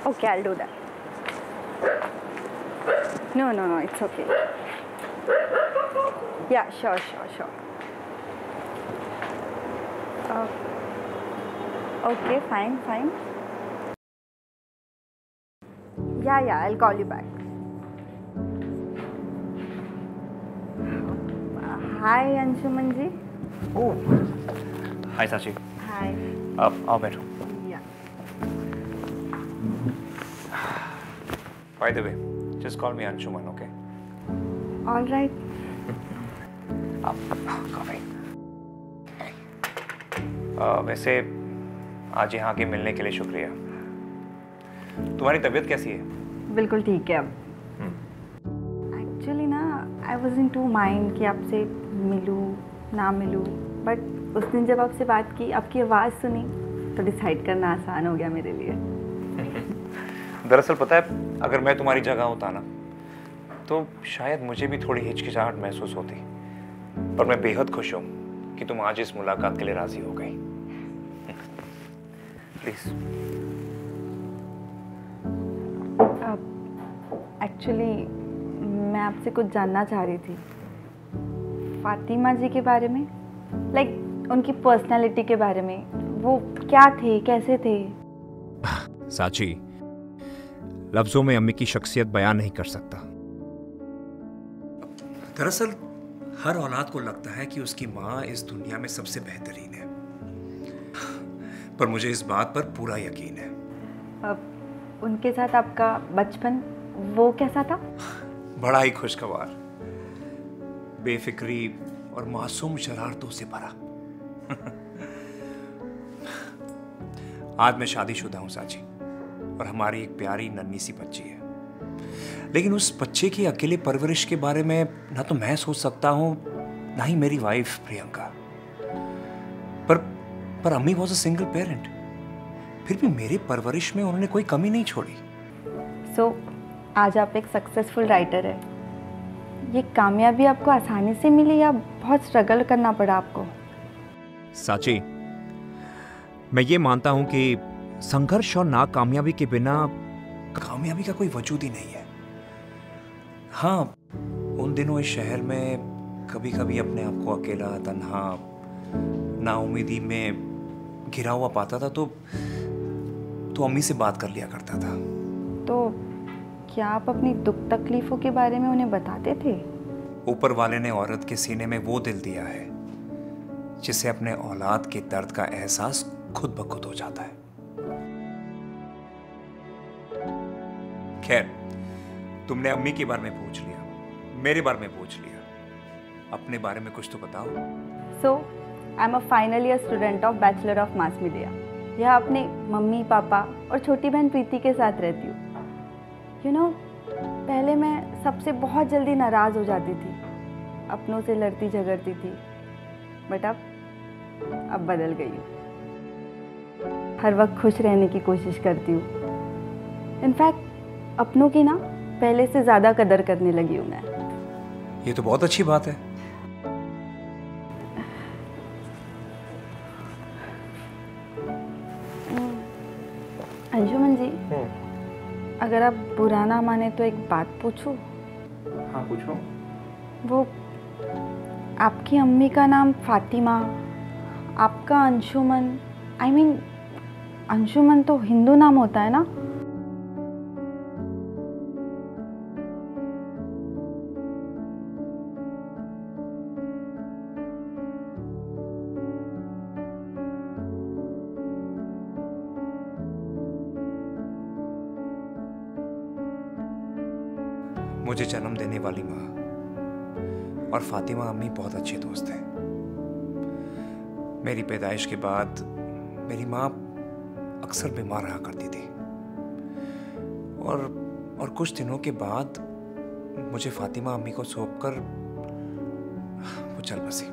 Okay, I'll do that. No, it's okay. Yeah, sure. Okay, fine. Yeah, I'll call you back. Hi, Anshuman ji. Oh. Hi, Sachi. Hi. आओ बैठो. Yeah. By the way, just call me Anshuman, okay? All right. Coffee. वैसे आज यहाँ के मिलने के लिए शुक्रिया. तुम्हारी तबीयत कैसी है? बिल्कुल ठीक है अब. एक्चुअली ना I was in two mind कि आपसे मिलूँ ना मिलूँ, बट उस दिन जब आपसे बात की, आपकी आवाज़ सुनी तो डिसाइड करना आसान हो गया मेरे लिए. दरअसल पता है, अगर मैं तुम्हारी जगह होता ना तो शायद मुझे भी थोड़ी हिचकिचाहट महसूस होती, पर मैं बेहद खुश हूँ कि तुम आज इस मुलाकात के लिए राजी हो गई. प्लीज. एक्चुअली मैं आपसे कुछ जानना चाह रही थी फातिमा जी के बारे में, लाइक उनकी पर्सनालिटी के बारे में. वो क्या थे, कैसे थे? साची, लफ्जों में अम्मी की शख्सियत बयान नहीं कर सकता. दरअसल हर औलाद को लगता है कि उसकी माँ इस दुनिया में सबसे बेहतरीन है, पर मुझे इस बात पर पूरा यकीन है. अब उनके साथ आपका बचपन वो कैसा था? बड़ा ही खुशगवार, बेफिक्री और मासूम शरारतों से भरा. आज मैं शादीशुदा हूं साची, और हमारी एक प्यारी नन्ही सी बच्ची है. लेकिन उस बच्चे की अकेले परवरिश के बारे में ना तो मैं सोच सकता हूं, ना ही मेरी वाइफ प्रियंका. पर अम्मी वॉज अ सिंगल पेरेंट. फिर भी मेरी परवरिश में उन्होंने कोई कमी नहीं छोड़ी. सो आज आप एक सक्सेसफुल राइटर है. ये कामयाबी आपको आसानी से मिली या बहुत स्ट्रगल करना पड़ा आपको? साची, मैं ये मानता हूं कि संघर्ष और नाकामयाबी के बिना कामयाबी का कोई वजूद ही नहीं है. हाँ, उन दिनों इस शहर में कभी कभी अपने आप को अकेला, तन्हा, नाउमीदी में घिरा हुआ पाता था तो अम्मी से बात कर लिया करता था. तो क्या आप अपनी दुख तकलीफों के बारे में उन्हें बताते थे? ऊपर वाले ने औरत के सीने में वो दिल दिया है जिसे अपने औलाद के दर्द का एहसास खुद ब खुद हो जाता है. खैर, तुमने अम्मी के बारे में पूछ लिया, मेरे बारे में पूछ लिया. अपने बारे में कुछ तो बताओ. So I am a final year student of bachelor of mass media. यहाँ अपने मम्मी पापा और छोटी बहन प्रीति के साथ रहती हूँ. यू नो, पहले मैं सबसे बहुत जल्दी नाराज़ हो जाती थी, अपनों से लड़ती झगड़ती थी, बट अब बदल गई हूँ. हर वक्त खुश रहने की कोशिश करती हूँ. इनफैक्ट अपनों की ना पहले से ज़्यादा कदर करने लगी हूँ मैं. ये तो बहुत अच्छी बात है. अंशुमन जी, अगर आप बुरा ना माने तो एक बात पूछूं? हाँ, पूछो. वो आपकी अम्मी का नाम फातिमा, आपका अंशुमन. आई मीन अंशुमन तो हिंदू नाम होता है ना? मुझे जन्म देने वाली माँ और फातिमा अम्मी बहुत अच्छे दोस्त हैं. मेरी पैदाइश के बाद मेरी माँ अक्सर बीमार रहा करती थी, और कुछ दिनों के बाद मुझे फातिमा अम्मी को सौंपकर वो चल बसी.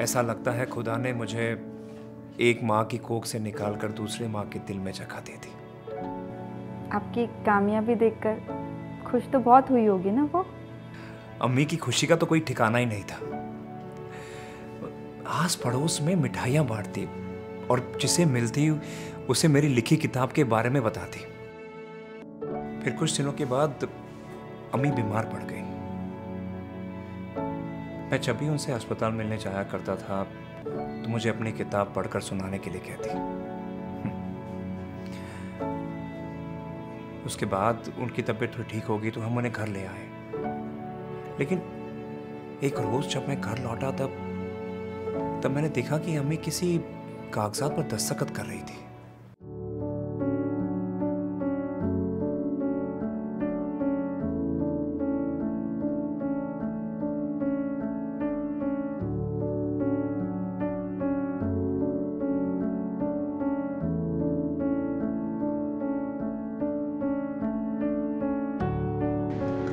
ऐसा लगता है खुदा ने मुझे एक माँ की कोख से निकालकर दूसरे माँ के दिल में जगह दे दी. आपकी कामयाबी देखकर खुश तो बहुत हुई होगी ना वो? अम्मी की खुशी का तो कोई ठिकाना ही नहीं था. आस पड़ोस में मिठाइयां बांटती और जिसे मिलती उसे मेरी लिखी किताब के बारे में बताती। फिर कुछ दिनों के बाद अम्मी बीमार पड़ गई। मैं जब भी उनसे अस्पताल मिलने जाया करता था तो मुझे अपनी किताब पढ़कर सुनाने के लिए कहती। उसके बाद उनकी तबीयत थोड़ी ठीक हो गई तो हम उन्हें घर ले आए। लेकिन एक रोज जब मैं घर लौटा तब मैंने देखा कि अम्मी किसी कागजात पर दस्तखत कर रही थी।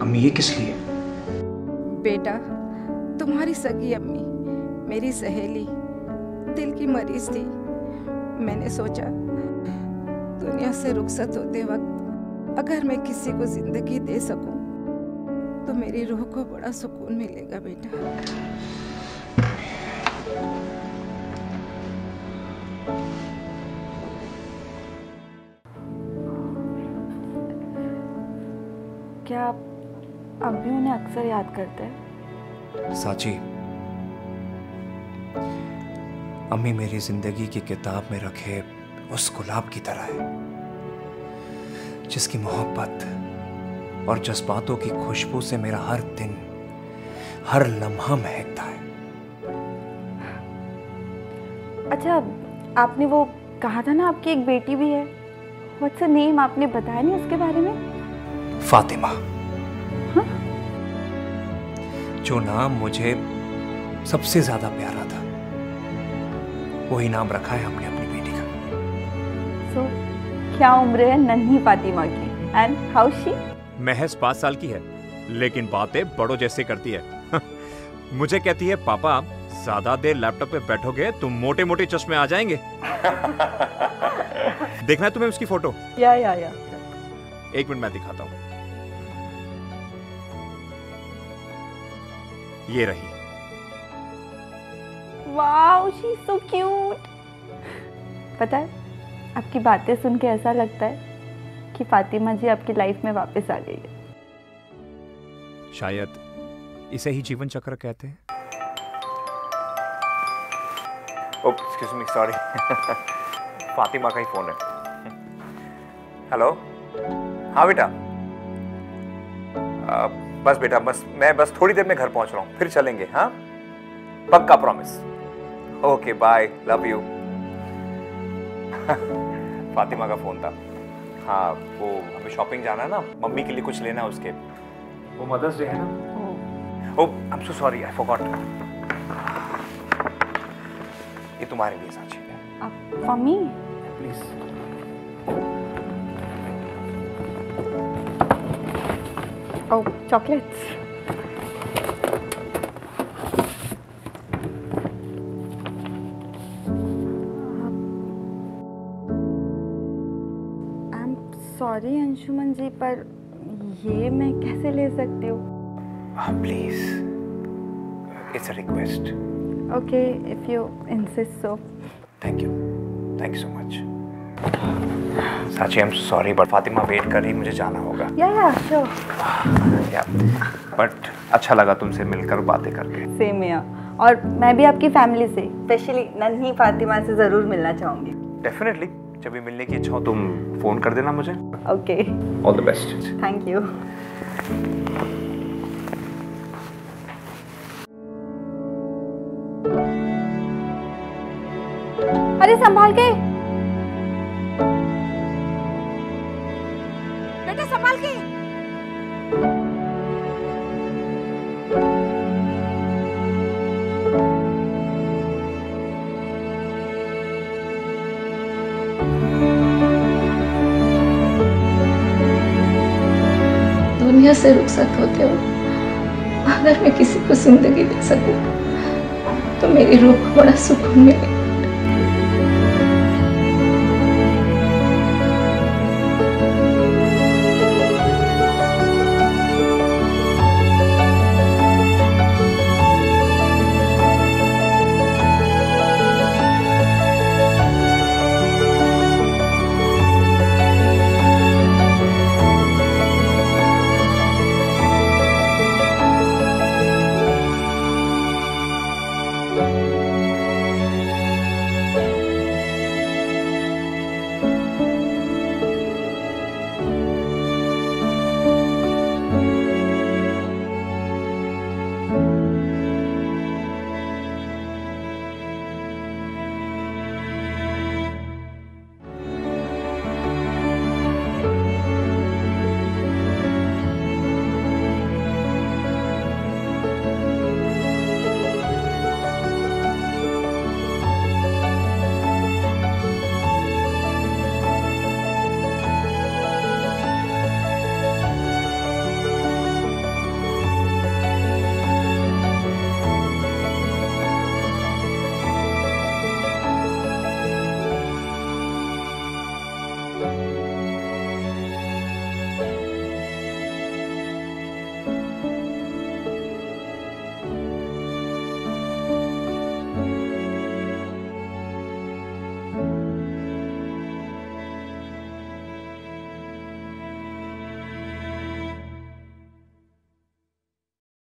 अम्मी ये किस लिए? बेटा, तुम्हारी सगी अम्मी मेरी सहेली दिल की मरीज थी। मैंने सोचा दुनिया से रुखसत होते वक्त अगर मैं किसी को जिंदगी दे सकूं तो मेरी रूह को बड़ा सुकून मिलेगा बेटा। क्या आप अब भी उन्हें अक्सर याद करते हैं? साची, अम्मी मेरी जिंदगी की किताब में रखे उस गुलाब की तरह है जिसकी मोहब्बत और जज्बातों की खुशबू से मेरा हर दिन, हर लम्हा महकता है। अच्छा, आपने वो कहा था ना आपकी एक बेटी भी है, व्हाट्स हर नेम? आपने बताया नहीं उसके बारे में? फातिमा। हाँ? जो नाम मुझे सबसे ज्यादा प्यारा था वही नाम रखा है हमने अपनी बेटी का। क्या उम्र है नन्ही फातिमा की? And how she? महज 5 साल की है लेकिन बातें बड़ों जैसे करती है। मुझे कहती है पापा ज्यादा देर लैपटॉप पे बैठोगे तो मोटे मोटे चश्मे आ जाएंगे। देखना है तुम्हें उसकी फोटो? या। एक मिनट मैं दिखाता हूँ। ये रही। Wow, she is so cute. पता है, आपकी बातें सुन के ऐसा लगता है कि फातिमा जी आपकी लाइफ में वापस आ गई है। शायद इसे ही जीवन चक्र कहते हैं। ओह, एक्सक्यूज मी, सॉरी। फातिमा का ही फोन है। हेलो। हाँ बेटा, बस बेटा, मैं थोड़ी देर में घर पहुंच रहा हूँ, फिर चलेंगे। हाँ पक्का, promise. Okay bye, love you. Fatima का फोन था। हाँ, वो हमें शॉपिंग जाना है ना, मम्मी के लिए कुछ लेना है उसके। वो मदर्स डे है ना। Oh, I am so sorry, I forgot. ये तुम्हारे लिए साची है। Mummy please. Oh, chocolates. Sorry Anshuman ji, पर ये मैं कैसे ले सकती हूँ? Please, it's a request. Okay, if you insist so. Thank you so much. Sachi, I am sorry but Fatima wait कर रही, मुझे जाना होगा। या श्योर। बट अच्छा लगा तुमसे मिलकर बातें करके। Same here. और मैं भी आपकी फैमिली से, स्पेशली नन्ही फातिमा से जरूर मिलना चाहूंगी। डेफिनेटली, जब भी मिलने की इच्छा हो तुम फोन कर देना मुझे। Okay, all the best. Thank you. अरे संभाल के बेटा, संभाल के। दुनिया से रुखसत होते हो अगर मैं किसी को जिंदगी दे सकूं तो मेरी रूह को बड़ा सुकून मिलेगा।